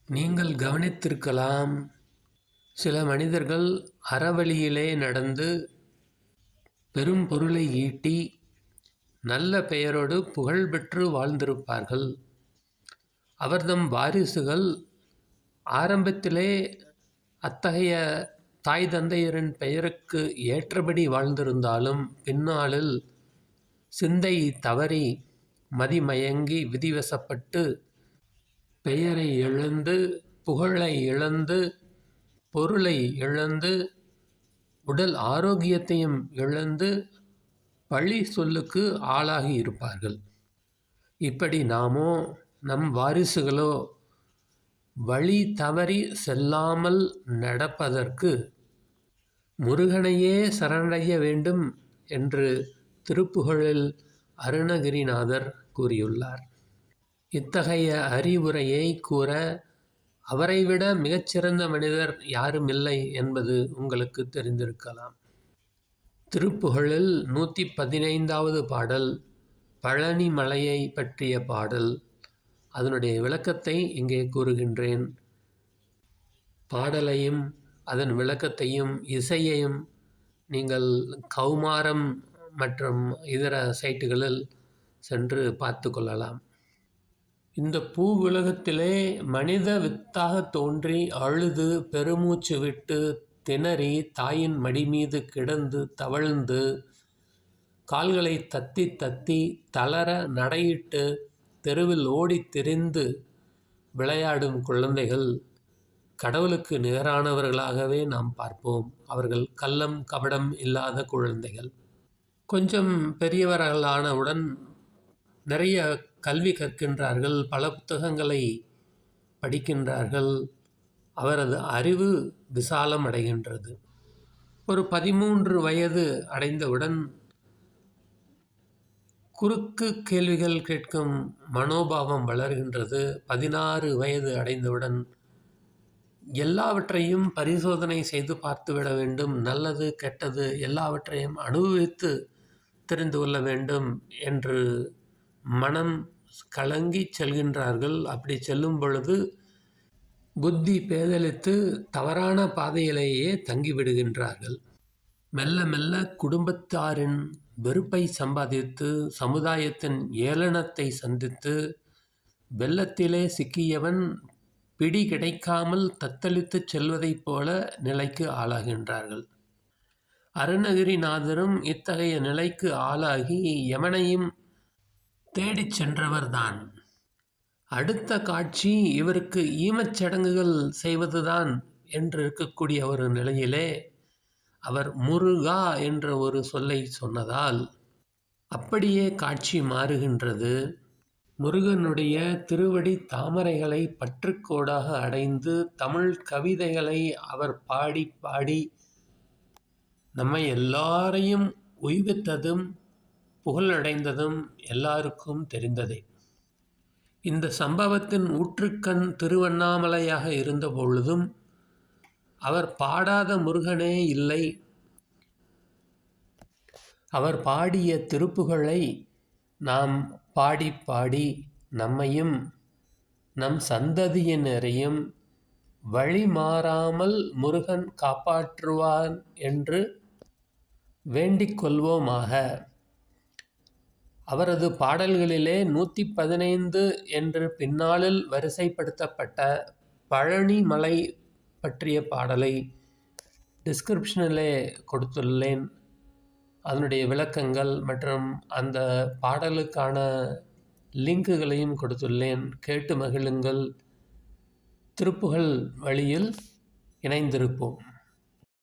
நீங்கள் கவனித்திருக்கலாம், சில மனிதர்கள் அறவழியிலே நடந்து பெரும் பொருளை ஈட்டி நல்ல பெயரோடு புகழ் பெற்று வாழ்ந்திருப்பார்கள். அவர்தம் வாரிசுகள் ஆரம்பத்திலே அத்தகைய தாய் தந்தையரின் பெயருக்கு ஏற்றபடி வாழ்ந்திருந்தாலும் பின்னாளில் சிந்தை தவறி மதிமயங்கி விதிவசப்பட்டு பெயரை இழந்து, புகழை இழந்து, பொருளை இழந்து, உடல் ஆரோக்கியத்தையும் இழந்து பழி சொல்லுக்கு ஆளாகி இருப்பார்கள். இப்படி நாமோ நம் வாரிசுகளோ வழி தவறி செல்லாமல் நடப்பதற்கு முருகனையே சரணடைய வேண்டும் என்று திருப்புகழில் அருணகிரிநாதர் கூறியுள்ளார். இத்தகைய அறிவுரையை கூற அவரைவிட மிகச்சிறந்த மனிதர் யாருமில்லை என்பது உங்களுக்கு தெரிந்திருக்கலாம். திருப்புகழில் 115வது பாடல் பழனி மலையை பற்றிய பாடல். அதனுடைய விளக்கத்தை இங்கே கூறுகின்றேன். பாடலையும் அதன் விளக்கத்தையும் இசையையும் நீங்கள் கௌமாரம் மற்றும் இதர சைட்டுகளில் சென்று பார்த்து கொள்ளலாம். இந்த பூ உலகத்திலே மனித வித்தாக தோன்றி அழுது பெருமூச்சு விட்டு திணறி தாயின் மடி மீது கிடந்து தவழ்ந்து கால்களை தத்தி தத்தி தளர நடையிட்டு தெருவில் ஓடித் திரிந்து விளையாடும் குழந்தைகள் கடவுளுக்கு நிகரானவர்களாகவே நாம் பார்ப்போம். அவர்கள் கள்ளம் கபடம் இல்லாத குழந்தைகள். கொஞ்சம் பெரியவர்களானவுடன் நிறைய கல்வி கற்கின்றார்கள், பல புத்தகங்களை படிக்கின்றார்கள், அவரது அறிவு விசாலம் அடைகின்றது. ஒரு 13 வயது அடைந்தவுடன் குறுக்கு கேள்விகள் கேட்கும் மனோபாவம் வளர்கின்றது. 16 வயது அடைந்தவுடன் எல்லாவற்றையும் பரிசோதனை செய்து பார்த்துவிட வேண்டும், நல்லது கெட்டது எல்லாவற்றையும் அனுபவித்து தெரிந்து கொள்ள வேண்டும் என்று மனம் கலங்கி செல்கின்றார்கள். அப்படி செல்லும் பொழுது புத்தி பேதலித்து தவறான பாதையிலேயே தங்கிவிடுகின்றார்கள். மெல்ல மெல்ல குடும்பத்தாரின் வெறுப்பை சம்பாதித்து சமுதாயத்தின் ஏளனத்தை சந்தித்து வெள்ளத்திலே சிக்கியவன் பிடி கிடைக்காமல் தத்தளித்து செல்வதைப் போல நிலைக்கு ஆளாகின்றார்கள். அருணகிரிநாதரும் இத்தகைய நிலைக்கு ஆளாகி யமனையும் தேடிச் சென்றவர்தான். அடுத்த காட்சி இவருக்கு ஈமச்சடங்குகள் செய்வதுதான் என்று இருக்கக்கூடிய ஒரு நிலையிலே அவர் முருகா என்ற ஒரு சொல்லை சொன்னதால் அப்படியே காட்சி மாறுகின்றது. முருகனுடைய திருவடி தாமரைகளை பற்றுக்கோடாக அடைந்து தமிழ் கவிதைகளை அவர் பாடி பாடி நம்மை எல்லாரையும் உய்வித்ததும் புகழடைந்ததும் எல்லாருக்கும் தெரிந்ததே. இந்த சம்பவத்தின் ஊற்றுக்கண் திருவண்ணாமலையாக இருந்த பொழுதும் அவர் பாடாத முருகனே இல்லை. அவர் பாடிய திருப்புகழை நாம் பாடி பாடி நம்மையும் நம் சந்ததியினரையும் வழி மாறாமல் முருகன் காப்பாற்றுவான் என்று வேண்டிக் கொள்வோமாக. அவரது பாடல்களிலே 115 என்று பின்னாளில் வரிசைப்படுத்தப்பட்ட பழனி மலை பற்றிய பாடலை டிஸ்கிரிப்ஷனிலே கொடுத்துள்ளேன். அதனுடைய விளக்கங்கள் மற்றும் அந்த பாடலுக்கான லிங்குகளையும் கொடுத்துள்ளேன். கேட்டு மகிழுங்கள். திருப்புகழ் வழியில் இணைந்திருப்போம்.